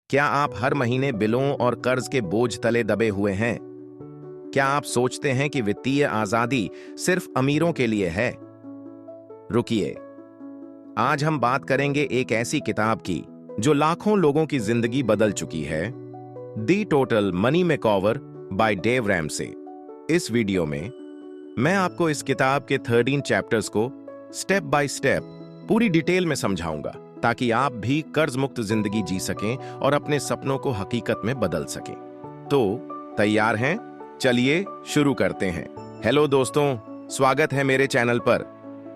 क्या आप हर महीने बिलों और कर्ज के बोझ तले दबे हुए हैं? क्या आप सोचते हैं कि वित्तीय आजादी सिर्फ अमीरों के लिए है? रुकिए, आज हम बात करेंगे एक ऐसी किताब की जो लाखों लोगों की जिंदगी बदल चुकी है, the total money makeover by Dave Ramsey. इस वीडियो में मैं आपको इस किताब के 13 चैप्टर्स को स्टेप बाय स्टेप पूरी डिटेल में समझाऊंगा ताकि आप भी कर्ज मुक्त जिंदगी जी सकें और अपने सपनों को हकीकत में बदल सकें। तो तैयार हैं? चलिए शुरू करते हैं। हेलो दोस्तों, स्वागत है मेरे चैनल पर।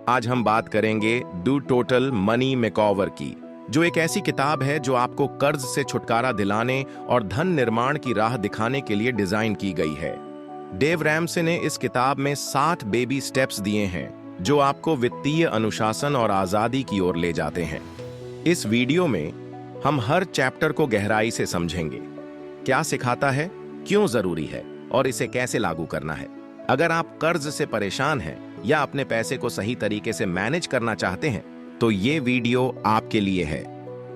आज हम बात करेंगे दी टोटल मनी मेकओवर की, जो एक ऐसी किताब है जो आपको कर्ज से छुटकारा दिलाने और धन निर्माण की राह दिखाने के लिए डिजाइन की गई है। डेव रैमसे ने इस किताब में 60 बेबी स्टेप्स दिए हैं जो आपको वित्तीय अनुशासन और आजादी की ओर ले जाते हैं। इस वीडियो में हम हर चैप्टर को गहराई से समझेंगे, क्या सिखाता है, क्यों जरूरी है और इसे कैसे लागू करना है। अगर आप कर्ज से परेशान हैं या अपने पैसे को सही तरीके से मैनेज करना चाहते हैं तो ये वीडियो आपके लिए है।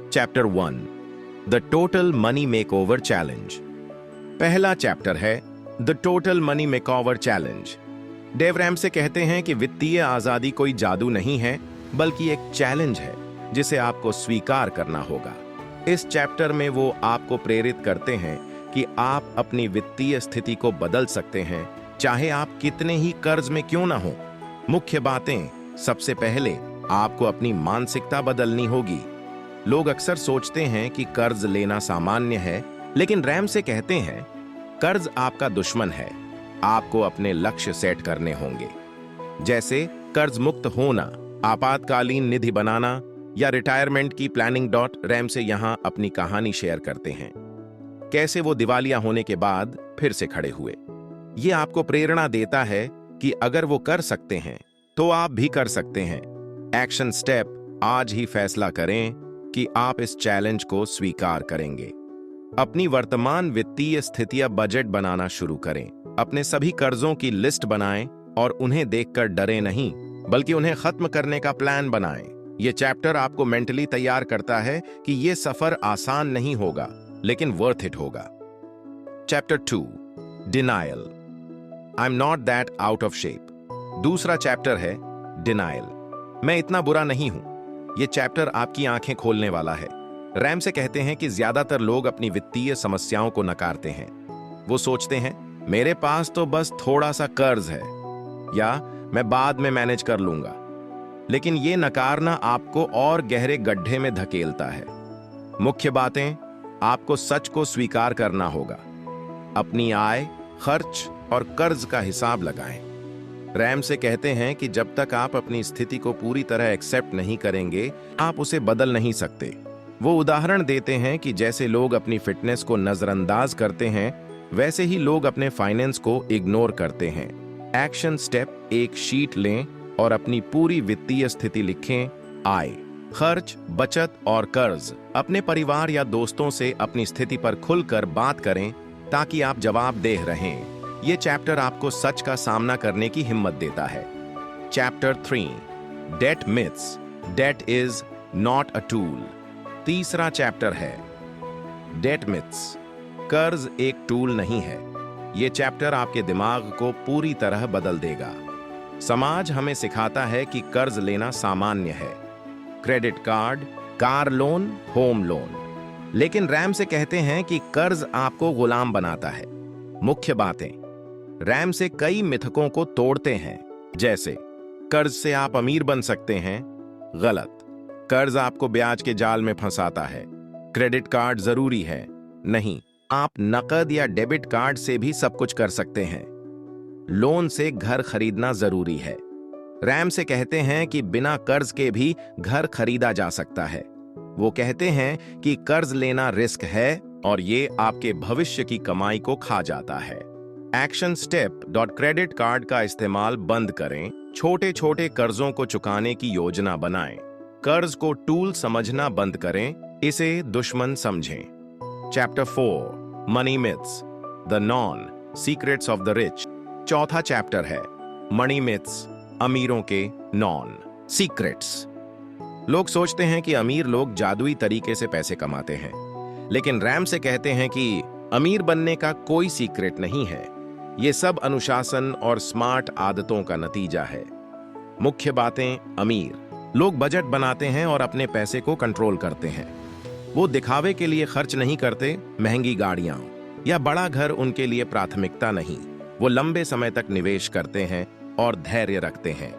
Chapter 1, the total money makeover challenge. पहला चैप्टर है the total money makeover challenge. Dave Ramsey कहते हैं कि वित्तीय आजादी कोई जादू नहीं है, बल्कि एक चैलेंज है जिसे आपको स्वीकार करना होगा। इस चैप्टर में वो आपको प्रेरित करते हैं कि आप अपनी वित्तीय स्थिति को बदल सकते हैं, चाहे आप कितने ही कर्ज में क्यों ना हो। मुख्य बातें, सबसे पहले आपको अपनी मानसिकता बदलनी होगी। लोग अक्सर सोचते हैं कि कर्ज लेना सामान्य है, लेकिन रैमसे कहते हैं कर्ज आपका दुश्मन है। आपको अपने लक्ष्य सेट करने होंगे, जैसे कर्ज मुक्त होना, आपातकालीन निधि बनाना या रिटायरमेंट की प्लानिंग। रैमसे यहां अपनी कहानी शेयर करते हैं, कैसे वो दिवालिया होने के बाद फिर से खड़े हुए। ये आपको प्रेरणा देता है कि अगर वो कर सकते हैं तो आप भी कर सकते हैं। एक्शन स्टेप, आज ही फैसला करें कि आप इस चैलेंज को स्वीकार करेंगे। अपनी वर्तमान वित्तीय स्थिति या बजट बनाना शुरू करें। अपने सभी कर्जों की लिस्ट बनाएं और उन्हें देखकर डरे नहीं, बल्कि उन्हें खत्म करने का प्लान बनाएं। यह चैप्टर आपको मेंटली तैयार करता है कि यह सफर आसान नहीं होगा, लेकिन वर्थ इट होगा। Chapter 2, denial. I am not that out of shape. दूसरा चैप्टर है डिनायल। मैं इतना बुरा नहीं हूं। यह चैप्टर आपकी आंखें खोलने वाला है। रैमसे कहते हैं कि ज्यादातर लोग अपनी वित्तीय समस्याओं को नकारते हैं। वो सोचते हैं मेरे पास तो बस थोड़ा सा कर्ज है, या मैं बाद में मैनेज कर लूंगा। लेकिन ये नकारना आपको और गहरे गड्ढे में धकेलता है। मुख्य बातें, आपको सच को स्वीकार करना होगा। अपनी आय, खर्च और कर्ज का हिसाब लगाएं। रैमसे कहते हैं कि जब तक आप अपनी स्थिति को पूरी तरह एक्सेप्ट नहीं करेंगे, आप उसे बदल नहीं सकते। वो उदाहरण देते हैं कि जैसे लोग अपनी फिटनेस को नजरअंदाज करते हैं, वैसे ही लोग अपने फाइनेंस को इग्नोर करते हैं। एक्शन स्टेप, एक शीट लें और अपनी पूरी वित्तीय स्थिति लिखें। आय, खर्च, बचत और कर्ज। अपने परिवार या दोस्तों से अपनी स्थिति पर खुलकर बात करें ताकि आप जवाबदेह रहें। यह चैप्टर आपको सच का सामना करने की हिम्मत देता है। Chapter 3, debt myths. Debt is not a tool. तीसरा चैप्टर है डेट मिथ्स। कर्ज एक टूल नहीं है। यह चैप्टर आपके दिमाग को पूरी तरह बदल देगा। समाज हमें सिखाता है कि कर्ज लेना सामान्य है, credit card, car loan, home loan. लेकिन रैमसे कहते हैं कि कर्ज आपको गुलाम बनाता है। मुख्य बातें, रैमसे कई मिथकों को तोड़ते हैं, जैसे कर्ज से आप अमीर बन सकते हैं, गलत। कर्ज आपको ब्याज के जाल में फंसाता है। क्रेडिट कार्ड जरूरी है, नहीं। आप नकद या डेबिट कार्ड से भी सब कुछ कर सकते हैं। लोन से घर खरीदना जरूरी है। रैमसे कहते हैं कि बिना कर्ज के भी घर खरीदा जा सकता है। वो कहते हैं कि कर्ज लेना रिस्क है और ये आपके भविष्य की कमाई को खा जाता है। एक्शन स्टेप, क्रेडिट कार्ड का इस्तेमाल बंद करें। छोटे छोटे कर्जों को चुकाने की योजना बनाएं। कर्ज को टूल समझना बंद करें, इसे दुश्मन समझें। Chapter 4, money myths, the non secrets of the rich. चौथा चैप्टर है मनी मिथ्स, अमीरों के नॉन सीक्रेट्स। लोग सोचते हैं कि अमीर लोग जादुई तरीके से पैसे कमाते हैं, लेकिन रैम से कहते हैं कि अमीर बनने का कोई सीक्रेट नहीं है। ये सब अनुशासन और स्मार्ट आदतों का नतीजा है। मुख्य बातें। अमीर लोग बजट बनाते हैं और अपने पैसे को कंट्रोल करते हैं। वो दिखावे के लिए खर्च नहीं करते। महंगी गाड़ियां या बड़ा घर उनके लिए प्राथमिकता नहीं। वो लंबे समय तक निवेश करते हैं और धैर्य रखते हैं।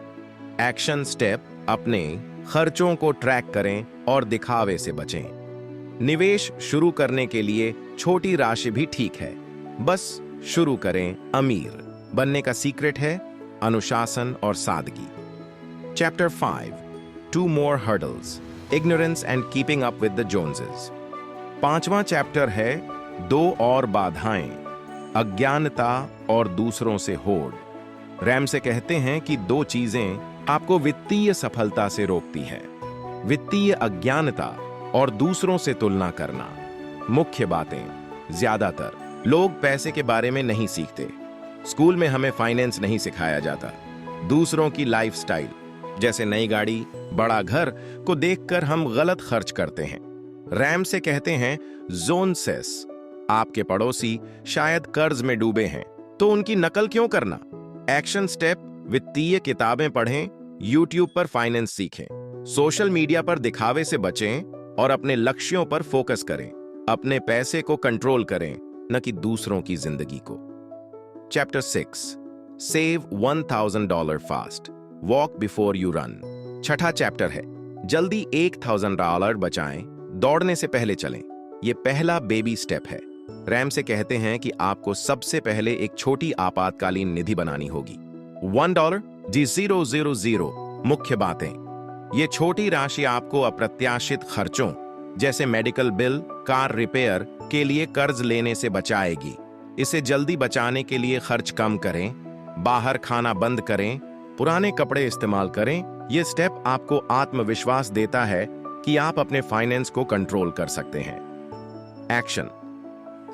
Action step. अपने खर्चों को ट्रैक करें और दिखावे से बचें। निवेश शुरू करने के लिए छोटी राशि भी ठीक है, बस शुरू करें। अमीर बनने का सीक्रेट है अनुशासन और सादगी। Chapter 5 2 more hurdles, ignorance and keeping up with the Joneses। 5वां चैप्टर है 2 और बाधाएं, अज्ञानता और दूसरों से होड़। रैम से कहते हैं कि 2 चीजें आपको वित्तीय सफलता से रोकती है, वित्तीय अज्ञानता और दूसरों से तुलना करना। मुख्य बातें। ज्यादातर लोग पैसे के बारे में नहीं सीखते। स्कूल में हमें फाइनेंस नहीं सिखाया जाता। दूसरों की लाइफस्टाइल, जैसे नई गाड़ी, बड़ा घर को देखकर हम गलत खर्च करते हैं। रैम से कहते हैं जोन सेस, आपके पड़ोसी शायद कर्ज में डूबे हैं, तो उनकी नकल क्यों करना। Action step. वित्तीय किताबें पढ़ें, यूट्यूब पर फाइनेंस सीखें, सोशल मीडिया पर दिखावे से बचें और अपने लक्ष्यों पर फोकस करें। अपने पैसे को कंट्रोल करें, न कि दूसरों की जिंदगी को। Chapter 6 save $1000 fast, walk before you run. 6ठा चैप्टर है जल्दी $1000 बचाएं, दौड़ने से पहले चलें। यह पहला बेबी स्टेप है। रैम से कहते हैं कि आपको सबसे पहले एक छोटी आपातकालीन निधि बनानी होगी। $1 000। मुख्य बातें। ये छोटी राशि आपको अप्रत्याशित खर्चों जैसे मेडिकल बिल, कार रिपेयर के लिए कर्ज लेने से बचाएगी। इसे जल्दी बचाने के लिए खर्च कम करें, बाहर खाना बंद करें, पुराने कपड़े इस्तेमाल करें। यह स्टेप आपको आत्मविश्वास देता है कि आप अपने फाइनेंस को कंट्रोल कर सकते हैं। Action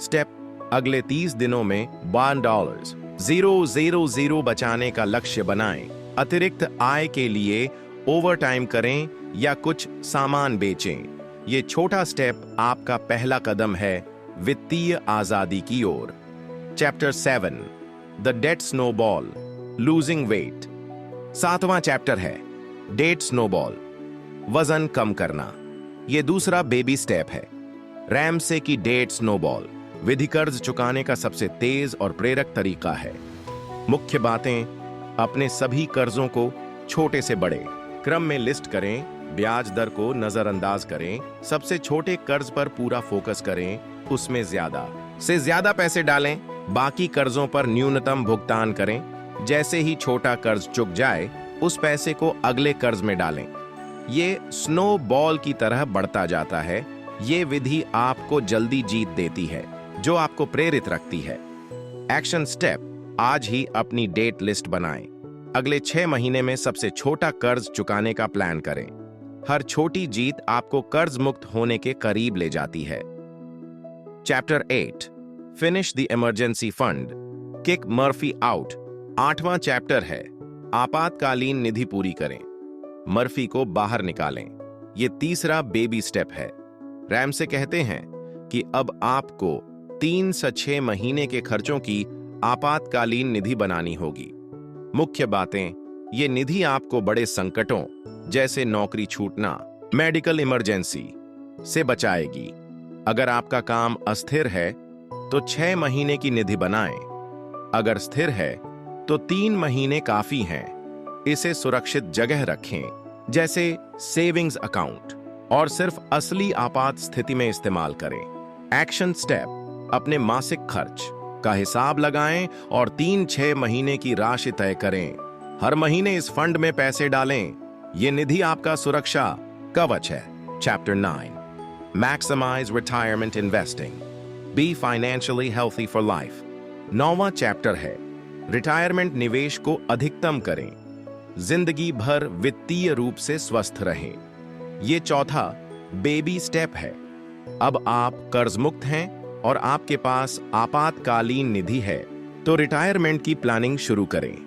step. अगले 30 दिनों में $1,000 बचाने का लक्ष्य बनाएं। अतिरिक्त आय के लिए ओवरटाइम करें या कुछ सामान बेचें। ये छोटा स्टेप आपका पहला कदम है वित्तीय आजादी की ओर। Chapter 7 the debt snowball, losing weight. 7वां चैप्टर है डेट स्नोबॉल, वजन कम करना। यह दूसरा बेबी स्टेप है। रैम से की डेट स्नोबॉल विधि कर्ज चुकाने का सबसे तेज और प्रेरक तरीका है। मुख्य बातें। अपने सभी कर्जों को छोटे से बड़े क्रम में लिस्ट करें, ब्याज दर को नजरअंदाज करें, सबसे छोटे कर्ज पर पूरा फोकस करें, उसमें ज्यादा से ज्यादा पैसे डालें, बाकी कर्जों पर न्यूनतम भुगतान करें। जैसे ही छोटा कर्ज चुक जाए, उस पैसे को अगले कर्ज में डालें। ये स्नो बॉल की तरह बढ़ता जाता है। ये विधि आपको जल्दी जीत देती है, जो आपको प्रेरित रखती है। Action step. आज ही अपनी डेट लिस्ट बनाएं। अगले 6 महीने में सबसे छोटा कर्ज चुकाने का प्लान करें। हर छोटी जीत आपको कर्ज मुक्त होने के करीब ले जाती है। Chapter 8 finish the emergency fund, kick Murphy out. 8वां चैप्टर है आपातकालीन निधि पूरी करें, मर्फी को बाहर निकालें। यह तीसरा बेबी स्टेप है। रैम से कहते हैं कि अब आपको 3 से 6 महीने के खर्चों की आपातकालीन निधि बनानी होगी। मुख्य बातें। ये निधि आपको बड़े संकटों जैसे नौकरी छूटना, मेडिकल इमरजेंसी से बचाएगी। अगर आपका काम अस्थिर है तो 6 महीने की निधि बनाएं। अगर स्थिर है तो 3 महीने काफी हैं। इसे सुरक्षित जगह रखें, जैसे सेविंग्स अकाउंट, और सिर्फ असली आपात स्थिति में इस्तेमाल करें। Action step. अपने मासिक खर्च का हिसाब लगाएं और 3-6 महीने की राशि तय करें। हर महीने इस फंड में पैसे डालें। यह निधि आपका सुरक्षा कवच है। Chapter 9 maximise retirement investing, be financially healthy for life. 9वां चैप्टर है रिटायरमेंट निवेश को अधिकतम करें, जिंदगी भर वित्तीय रूप से स्वस्थ रहें। यह चौथा बेबी स्टेप है। अब आप कर्ज मुक्त हैं और आपके पास आपातकालीन निधि है, तो रिटायरमेंट की प्लानिंग शुरू करें।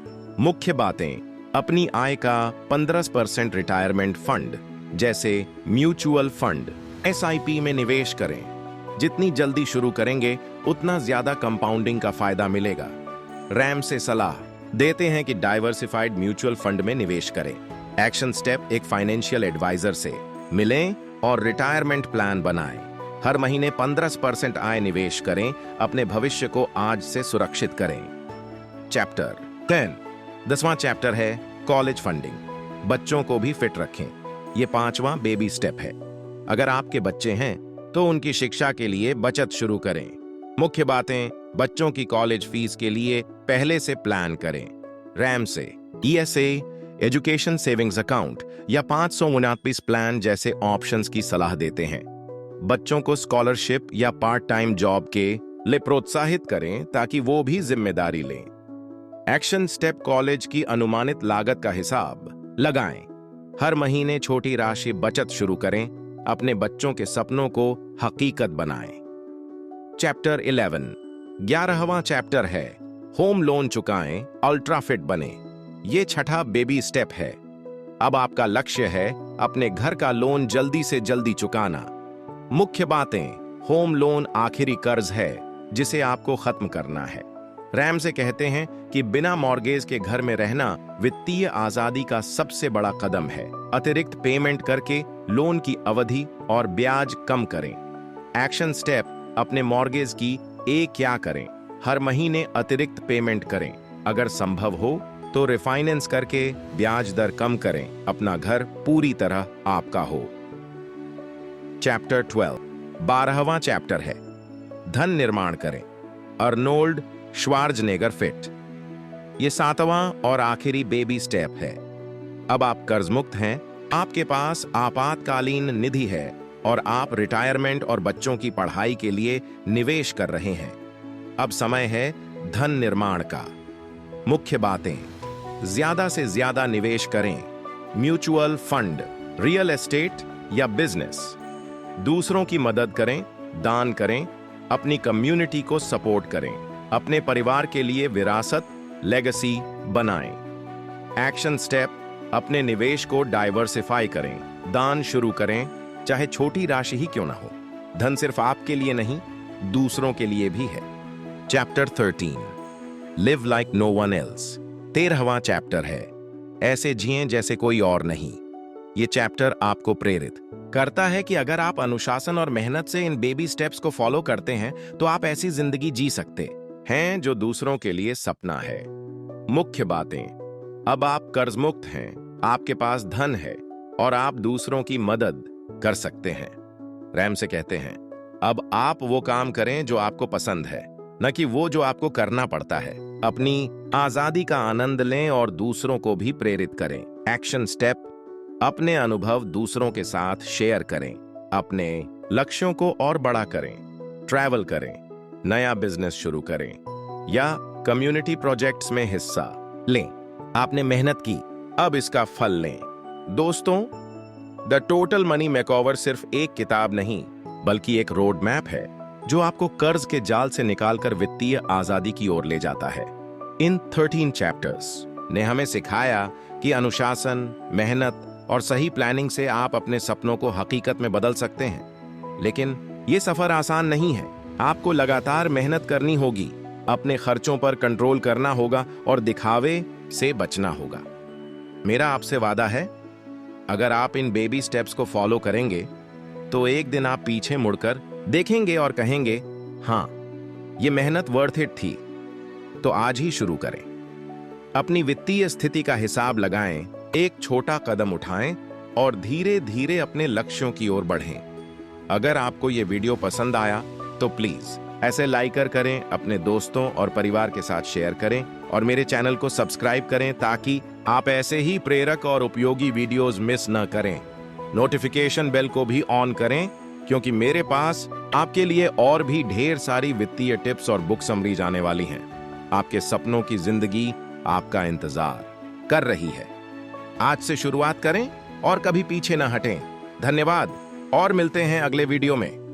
मुख्य बातें। अपनी आय का 15% रिटायरमेंट फंड जैसे म्यूचुअल फंड, SIP में निवेश करें। जितनी जल्दी शुरू करेंगे उतना ज्यादा कंपाउंडिंग का फायदा मिलेगा। रैम से सलाह देते हैं कि डाइवर्सिफाइड म्यूचुअल फंड में निवेश करें। एक्शन स्टेप, एक फाइनेंशियल एडवाइजर से मिलें और रिटायरमेंट प्लान बनाएं। हर महीने 15% आय निवेश करें। अपने भविष्य को आज से सुरक्षित करें। चैप्टर 10वां चैप्टर है कॉलेज फंडिंग। बच्चों को भी फिट रखें। ये 5वां बेबी स्टेप है। अगर आपके बच्चे हैं तो उनकी शिक्षा के लिए बचत शुरू करें। मुख्य बातें, बच्चों की कॉलेज फीस के लिए पहले से प्लान करें। रैम से ESA, एजुकेशन सेविंग्स अकाउंट या 529 प्लान जैसे ऑप्शंस की सलाह देते हैं। बच्चों को स्कॉलरशिप या पार्ट टाइम जॉब के लिए प्रोत्साहित करें ताकि वो भी जिम्मेदारी लें। एक्शन स्टेप, कॉलेज की अनुमानित लागत का हिसाब लगाएं। हर महीने छोटी राशि बचत शुरू करें। अपने बच्चों के सपनों को हकीकत बनाएं। चैप्टर 11वां चैप्टर है होम लोन चुकाएं, अल्ट्रा फिट बने। ये 6ठा बेबी स्टेप है। अब आपका लक्ष्य है अपने घर का लोन जल्दी से जल्दी चुकाना। मुख्य बातें, होम लोन आखिरी कर्ज है जिसे आपको खत्म करना है। रैम से कहते हैं कि बिना मॉर्गेज के घर में रहना वित्तीय आजादी का सबसे बड़ा कदम है। अतिरिक्त पेमेंट करके लोन की अवधि और ब्याज कम करें। एक्शन स्टेप, अपने मॉर्गेज की क्या करें? हर महीने अतिरिक्त पेमेंट करें। अगर संभव हो तो रिफाइनेंस करके ब्याज दर कम करें। अपना घर पूरी तरह आपका हो। चैप्टर 12वां चैप्टर है धन निर्माण करें, अर्नोल्ड श्वार्ज़नेगर फिट। ये 7वां और आखिरी बेबी स्टेप है। अब आप कर्ज मुक्त हैं, आपके पास आपातकालीन निधि है और आप रिटायरमेंट और बच्चों की पढ़ाई के लिए निवेश कर रहे हैं। अब समय है धन निर्माण का। मुख्य बातें, ज्यादा से ज्यादा निवेश करें। म्यूचुअल फंड, रियल एस्टेट या बिजनेस। दूसरों की मदद करें, दान करें, अपनी कम्युनिटी को सपोर्ट करें। अपने परिवार के लिए विरासत, लेगेसी बनाएं। एक्शन स्टेप, अपने निवेश को डाइवर्सिफाई करें। दान शुरू करें, चाहे छोटी राशि ही क्यों ना हो। धन सिर्फ आपके लिए नहीं, दूसरों के लिए भी है। Chapter 13, live like no one else. 13वां चैप्टर है ऐसे जिएं जैसे कोई और नहीं। ये चैप्टर आपको प्रेरित करता है कि अगर आप अनुशासन और मेहनत से इन बेबी स्टेप्स को फॉलो करते हैं तो आप ऐसी जिंदगी जी सकते हैं जो दूसरों के लिए सपना है। मुख्य बातें, अब आप कर्ज मुक्त हैं, आपके पास धन है और आप दूसरों की मदद कर सकते हैं। रैम से कहते हैं, अब आप वो काम करें जो आपको पसंद है, न कि वो जो आपको करना पड़ता है। अपनी आजादी का आनंद लें और दूसरों को भी प्रेरित करें। एक्शन स्टेप, अपने अनुभव दूसरों के साथ शेयर करें। अपने लक्ष्यों को और बड़ा करें। ट्रैवल करें, नया बिजनेस शुरू करें या कम्युनिटी प्रोजेक्ट्स में हिस्सा लें। आपने मेहनत की, अब इसका फल लें। दोस्तों, द टोटल मनी मेकओवर सिर्फ एक किताब नहीं बल्कि एक रोड मैप है जो आपको कर्ज के जाल से निकालकर वित्तीय आजादी की ओर ले जाता है। इन 13 चैप्टर्स ने हमें सिखाया कि अनुशासन, मेहनत और सही प्लानिंग से आप अपने सपनों को हकीकत में बदल सकते हैं। लेकिन ये सफर आसान नहीं है। आपको लगातार मेहनत करनी होगी, अपने खर्चों पर कंट्रोल करना होगा और दिखावे से बचना होगा। मेरा आपसे वादा है, अगर आप इन बेबी स्टेप्स को फॉलो करेंगे तो एक दिन आप पीछे मुड़कर देखेंगे और कहेंगे, हाँ, ये मेहनत वर्थ इट थी। तो आज ही शुरू करें। अपनी वित्तीय स्थिति का हिसाब लगाएं, एक छोटा कदम उठाएं और धीरे धीरे अपने लक्ष्यों की ओर बढ़ें। अगर आपको ये वीडियो पसंद आया तो प्लीज ऐसे लाइक करें, अपने दोस्तों और परिवार के साथ शेयर करें और मेरे चैनल को सब्सक्राइब करें ताकि आप ऐसे ही प्रेरक और उपयोगी वीडियोस मिस न करें। नोटिफिकेशन बेल को भी ऑन करें क्योंकि मेरे पास आपके लिए और भी ढेर सारी वित्तीय टिप्स और बुक समरीज आने वाली हैं। आपके सपनों की जिंदगी आपका इंतजार कर रही है। आज से शुरुआत करें और कभी पीछे न हटें। धन्यवाद और मिलते हैं अगले वीडियो में।